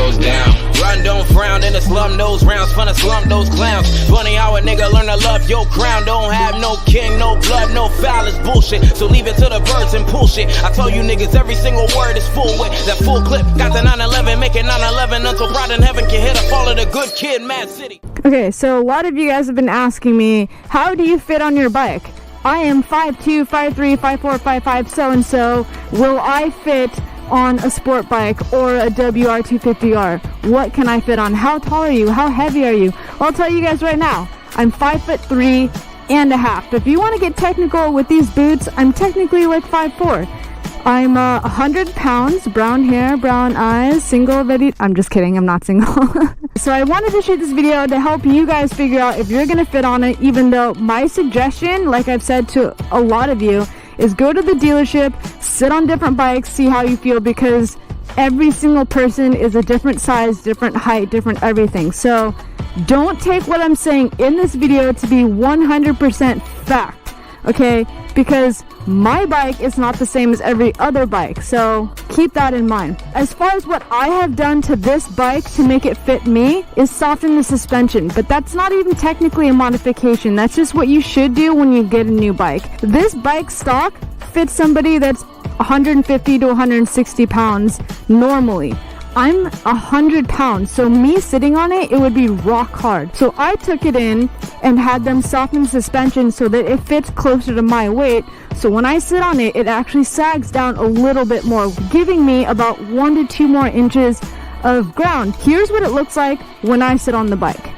goes down. Run, don't frown, in the slum those rounds, fun to slump those clowns. Funny how a nigga learn to love your crown. Don't have no king, no blood, no foul, it's bullshit. So leave it to the birds and pull shit. I tell you niggas every single word is full with that full clip. Got the 911, make it 911 until God in heaven can hit a fall of the good kid, Mad City. Okay, so a lot of you guys have been asking me, how do you fit on your bike? I am 5'2", 5'3", 5'4", 5'5", so-and-so. Will I fit on a sport bike or a WR250R? What can I fit on? How tall are you? How heavy are you? Well, I'll tell you guys right now, I'm 5'3.5". If you want to get technical with these boots, I'm technically like 5'4". I'm 100 pounds, brown hair, brown eyes, single, ready. I'm just kidding, I'm not single. So I wanted to shoot this video to help you guys figure out if you're gonna fit on it, even though my suggestion, like I've said to a lot of you, is go to the dealership, sit on different bikes, see how you feel, because every single person is a different size, different height, different everything. So don't take what I'm saying in this video to be 100% fact, okay? Because my bike is not the same as every other bike, so keep that in mind. As far as what I have done to this bike to make it fit me is soften the suspension, but that's not even technically a modification. That's just what you should do when you get a new bike. This bike stock fits somebody that's 150 to 160 pounds normally. I'm 100 pounds, so me sitting on it, it would be rock hard. So I took it in and had them soften the suspension so that it fits closer to my weight. So when I sit on it, it actually sags down a little bit more, giving me about 1 to 2 more inches of ground. Here's what it looks like when I sit on the bike.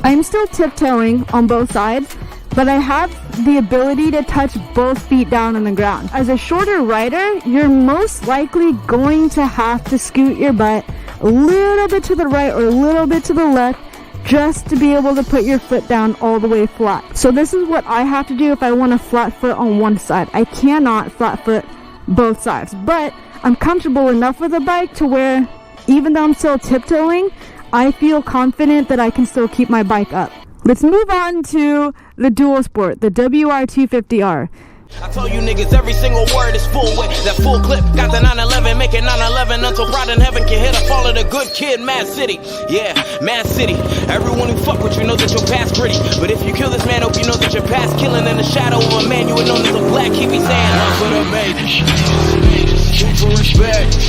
I'm still tiptoeing on both sides, but I have the ability to touch both feet down on the ground. As a shorter rider, you're most likely going to have to scoot your butt a little bit to the right or a little bit to the left just to be able to put your foot down all the way flat. So this is what I have to do if I want a flat foot on one side. I cannot flat foot both sides, but I'm comfortable enough with the bike to where even though I'm still tiptoeing, I feel confident that I can still keep my bike up. Let's move on to the dual sport, the WR250R. I tell you niggas every single word is full with that full clip. Got the 911, make it 911 until God in heaven can hit a fall of the good kid, Mad City. Yeah, Mad City. Everyone who fuck with you knows that your past gritty. But if you kill this man, hope you know that your past killing in the shadow of a man you would know as a black. Keep me saying, one for the major, two for respect,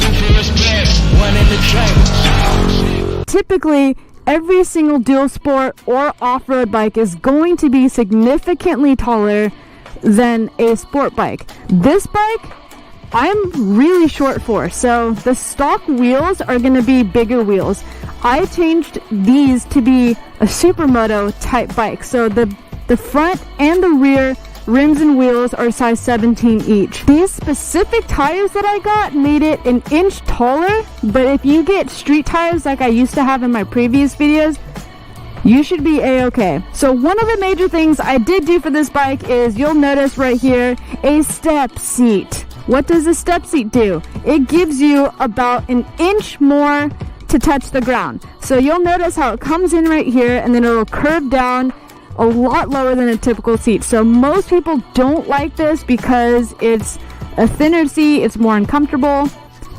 one in the chamber. Typically, every single dual sport or off-road bike is going to be significantly taller than a sport bike. This bike, I'm really short for, so the stock wheels are going to be bigger wheels. I changed these to be a supermoto type bike, so the front and the rear rims and wheels are size 17 each. These specific tires that I got made it an inch taller, but if you get street tires like I used to have in my previous videos, you should be a-okay. So one of the major things I did do for this bike is, you'll notice right here, a step seat. What does a step seat do? It gives you about an inch more to touch the ground. So you'll notice how it comes in right here and then it'll curve down a lot lower than a typical seat. So most people don't like this because it's a thinner seat, it's more uncomfortable.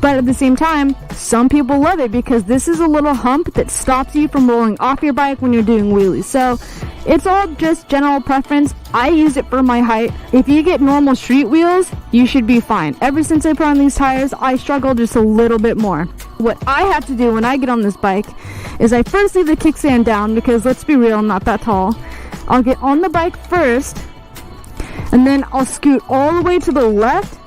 But at the same time, some people love it because this is a little hump that stops you from rolling off your bike when you're doing wheelies. So it's all just general preference. I use it for my height. If you get normal street wheels, you should be fine. Ever since I put on these tires, I struggle just a little bit more. What I have to do when I get on this bike is I first leave the kickstand down because, let's be real, I'm not that tall. I'll get on the bike first, and then I'll scoot all the way to the left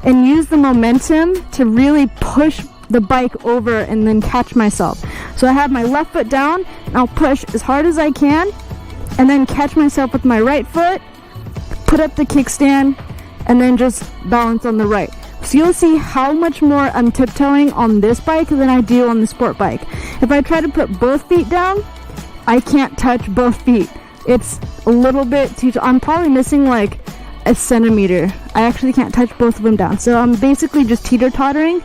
and use the momentum to really push the bike over and then catch myself. So I have my left foot down and I'll push as hard as I can and then catch myself with my right foot, put up the kickstand, and then just balance on the right. So you'll see how much more I'm tiptoeing on this bike than I do on the sport bike. If I try to put both feet down, I can't touch both feet. It's a little bit too, I'm probably missing like a centimeter. I actually can't touch both of them down. So I'm basically just teeter-tottering.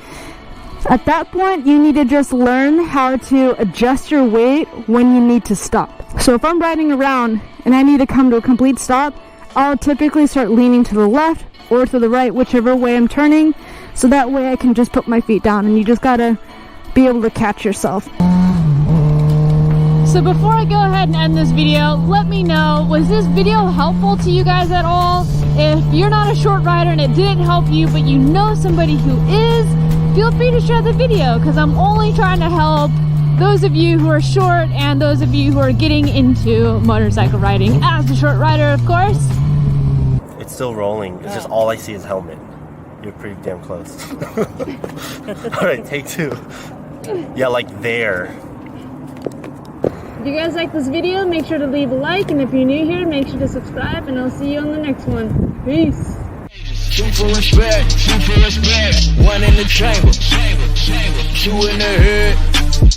At that point, you need to just learn how to adjust your weight when you need to stop. So if I'm riding around and I need to come to a complete stop, I'll typically start leaning to the left or to the right, whichever way I'm turning, so that way I can just put my feet down, and you just gotta be able to catch yourself. So before I go ahead and end this video, let me know, was this video helpful to you guys at all? If you're not a short rider and it didn't help you, but you know somebody who is, feel free to share the video, because I'm only trying to help those of you who are short and those of you who are getting into motorcycle riding. As a short rider, of course. It's still rolling. It's just all I see is helmet. You're pretty damn close. Alright, take 2. Yeah, like there. If you guys like this video, make sure to leave a like, and if you're new here, make sure to subscribe, and I'll see you on the next one. Peace. Two for respect, 1 in the chamber, 2 in the head,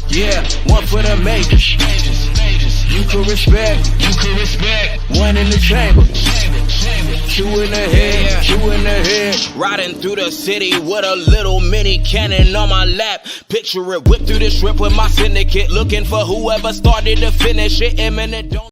yeah, 1 for the majors. You can respect, 1 in the chamber, 2 in the head, 2 in the head. Riding through the city with a little mini cannon on my lap. Picture it, whip through the strip with my syndicate, looking for whoever started to finish it. Imminent, don't